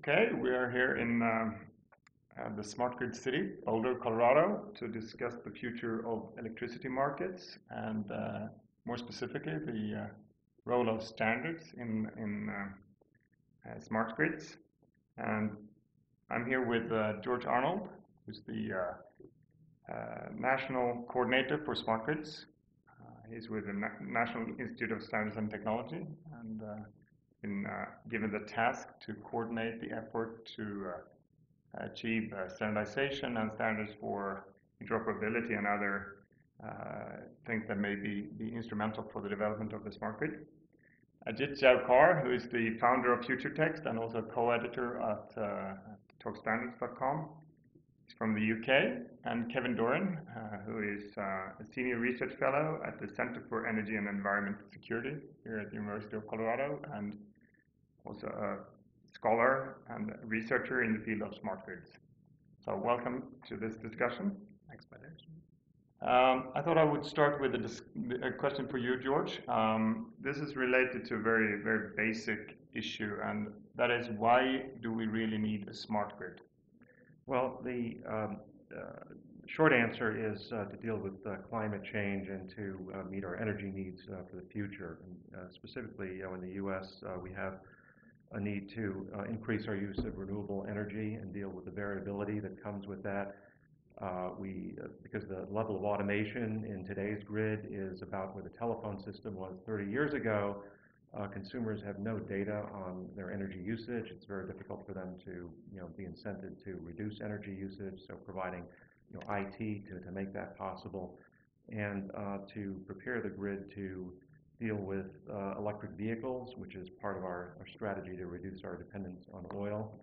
Okay, we are here in the Smart Grid city, Boulder, Colorado, to discuss the future of electricity markets and more specifically the role of standards in smart grids. And I'm here with George Arnold, who's the National Coordinator for Smart Grids. He's with the National Institute of Standards and Technology and been given the task to coordinate the effort to achieve standardization and standards for interoperability and other things that may be instrumental for the development of the smart grid. Ajit Jaokar, who is the founder of Futuretext and also co-editor at talkstandards.com, is from the UK, and Kevin Doran, who is a senior research fellow at the Center for Energy and Environmental Security here at the University of Colorado, and also a scholar and researcher in the field of smart grids. So welcome to this discussion. Thanks, Mattias. I thought I would start with a question for you, George. This is related to a very, very basic issue, and that is, why do we really need a smart grid? Well, the short answer is to deal with climate change and to meet our energy needs for the future. And, specifically, in the U.S., we have a need to increase our use of renewable energy and deal with the variability that comes with that. Because the level of automation in today's grid is about where the telephone system was 30 years ago, consumers have no data on their energy usage. It's very difficult for them to be incented to reduce energy usage, so providing IT to make that possible, and to prepare the grid to deal with electric vehicles, which is part of our strategy to reduce our dependence on oil.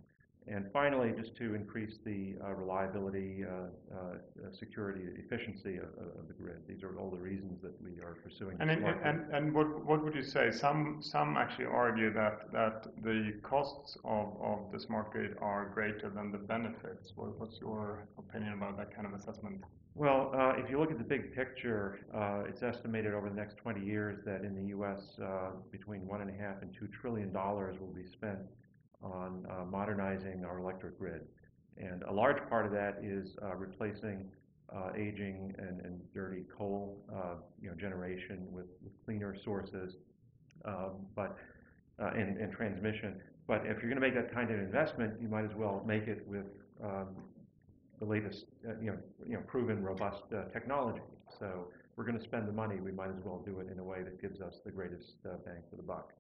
And finally, just to increase the reliability, security, efficiency of the grid. These are all the reasons that we are pursuing. And what would you say? Some actually argue that the costs of the smart grid are greater than the benefits. What's your opinion about that kind of assessment? Well, if you look at the big picture, it's estimated over the next 20 years that in the U.S. Between $1.5 and $2 trillion will be spent on modernizing our electric grid. And a large part of that is replacing aging and dirty coal generation with cleaner sources and transmission. But if you're going to make that kind of investment, you might as well make it with the latest proven robust technology. So if we're going to spend the money, we might as well do it in a way that gives us the greatest bang for the buck.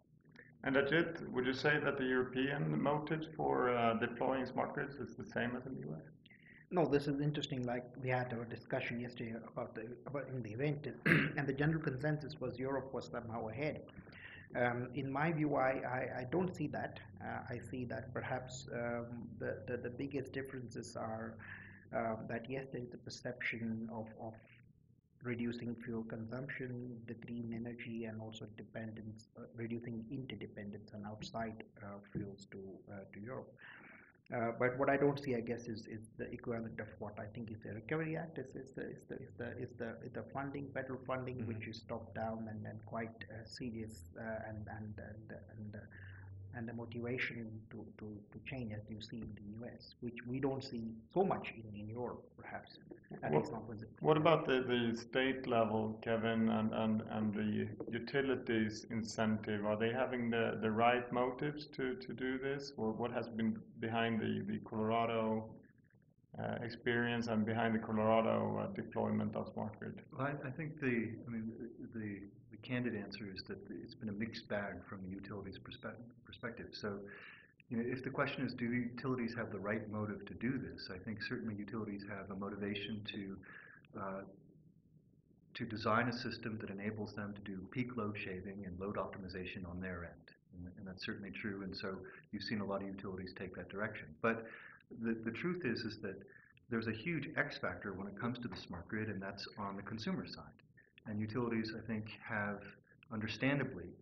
And Ajit, would you say that the European motives for deploying smart grids is the same as in the US? No, this is interesting. Like we had our discussion yesterday about in the event, and the general consensus was Europe was somehow ahead. In my view, I don't see that. I see that perhaps the biggest differences are that yes, there is a perception of reducing fuel consumption, the green energy, and also dependence, reducing interdependence on outside fuels to Europe. But what I don't see, I guess, is the equivalent of what I think is the Recovery Act. Is the funding, federal funding, mm-hmm. which is top down and quite serious, and the motivation to change, as you see in the US, which we don't see so much in Europe, perhaps. What about the state level, Kevin, and the utilities incentive? Are they having the right motives to do this? Or what has been behind the Colorado experience and behind the Colorado deployment of smart grid? Well, I think the candid answer is that it's been a mixed bag from the utilities perspective. So, if the question is, do utilities have the right motive to do this? I think certainly utilities have a motivation to design a system that enables them to do peak load shaving and load optimization on their end, and that's certainly true. And so you've seen a lot of utilities take that direction. But the truth is that there's a huge X factor when it comes to the smart grid, and that's on the consumer side. And utilities, I think, have understandably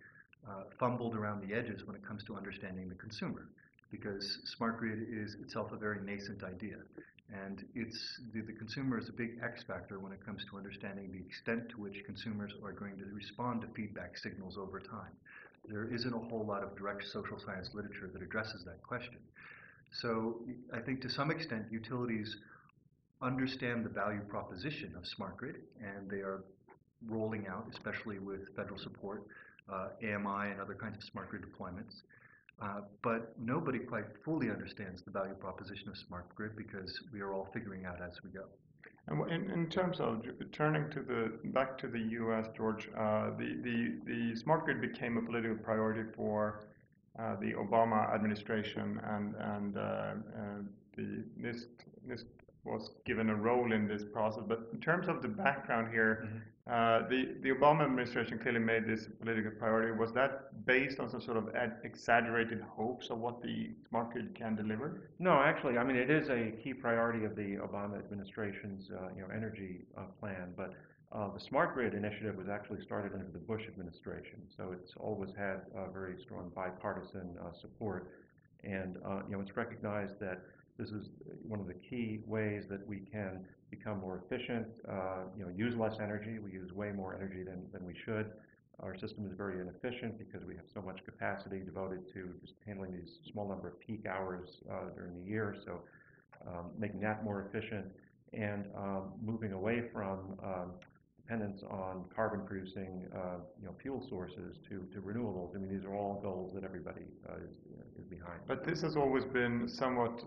fumbled around the edges when it comes to understanding the consumer, because smart grid is itself a very nascent idea. And the consumer is a big X factor when it comes to understanding the extent to which consumers are going to respond to feedback signals over time. There isn't a whole lot of direct social science literature that addresses that question. So I think to some extent utilities understand the value proposition of smart grid, and they are rolling out, especially with federal support, AMI and other kinds of smart grid deployments. But nobody quite fully understands the value proposition of smart grid because we are all figuring out as we go. And in terms of turning to back to the U.S., George, the smart grid became a political priority for the Obama administration, and the NIST was given a role in this process. But in terms of the background here, the Obama administration clearly made this a political priority. Was that based on some sort of exaggerated hopes of what the smart grid can deliver? No, actually, I mean, it is a key priority of the Obama administration's energy plan, but the smart grid initiative was actually started under the Bush administration, so it's always had very strong bipartisan support, and it's recognized that this is one of the key ways that we can become more efficient, use less energy. We use way more energy than we should. Our system is very inefficient because we have so much capacity devoted to just handling these small number of peak hours during the year. So making that more efficient and moving away from dependence on carbon-producing fuel sources to renewables. I mean, these are all goals that everybody is behind. But this has always been somewhat,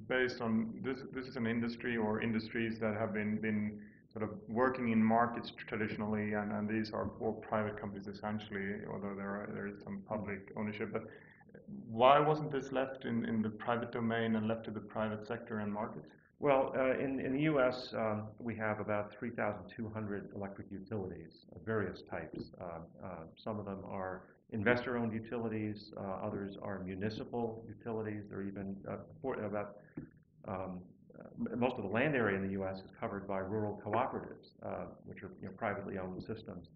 based on this. This is an industry or industries that have been sort of working in markets traditionally, and these are for private companies essentially, although there is some public ownership. But why wasn't this left in the private domain and left to the private sector and markets? Well, in the U.S., we have about 3,200 electric utilities of various types. Some of them are investor-owned utilities. Others are municipal utilities. There are even most of the land area in the U.S. is covered by rural cooperatives, which are privately owned systems.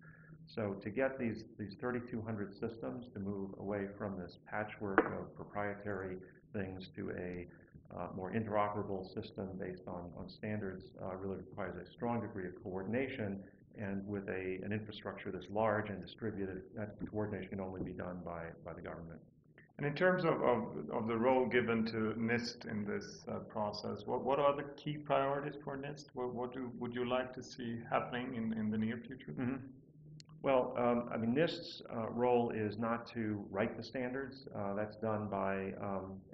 So to get these 3,200 systems to move away from this patchwork of proprietary things to a more interoperable system based on standards really requires a strong degree of coordination, and with an infrastructure that's large and distributed, that coordination can only be done by the government. And in terms of the role given to NIST in this process, what are the key priorities for NIST? What would you like to see happening in the near future? Mm-hmm. Well, I mean, NIST's role is not to write the standards. That's done by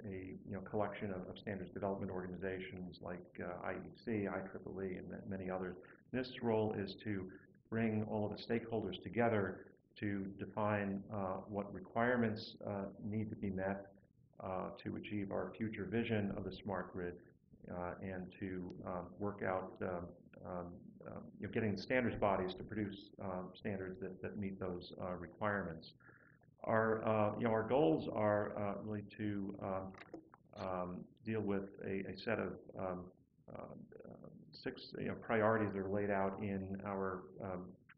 a collection of standards development organizations like IEC, IEEE, and many others. NIST's role is to bring all of the stakeholders together to define what requirements need to be met to achieve our future vision of the smart grid, and to work out getting the standards bodies to produce standards that meet those requirements. Our goals are really to deal with a set of 6 priorities that are laid out in our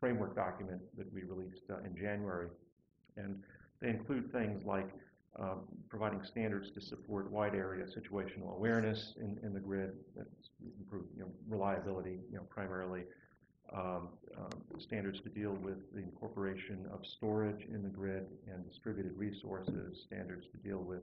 framework document that we released in January, and they include things like providing standards to support wide area situational awareness in the grid, that improve reliability primarily, standards to deal with the incorporation of storage in the grid and distributed resources, standards to deal with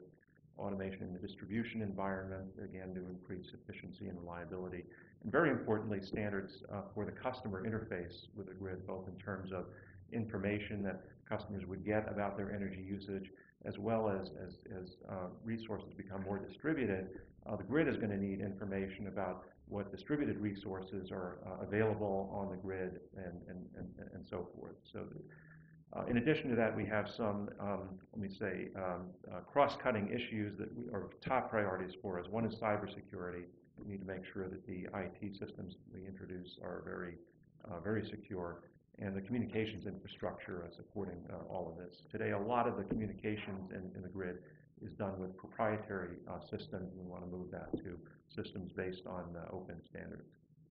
automation in the distribution environment, again to increase efficiency and reliability, and very importantly standards for the customer interface with the grid, both in terms of information that customers would get about their energy usage, as well as resources become more distributed. The grid is going to need information about what distributed resources are available on the grid and so forth. So in addition to that, we have some, cross-cutting issues that are top priorities for us. One is cybersecurity. We need to make sure that the IT systems we introduce are very secure, and the communications infrastructure supporting all of this. Today, a lot of the communications in the grid is done with proprietary systems. We want to move that to systems based on open standards.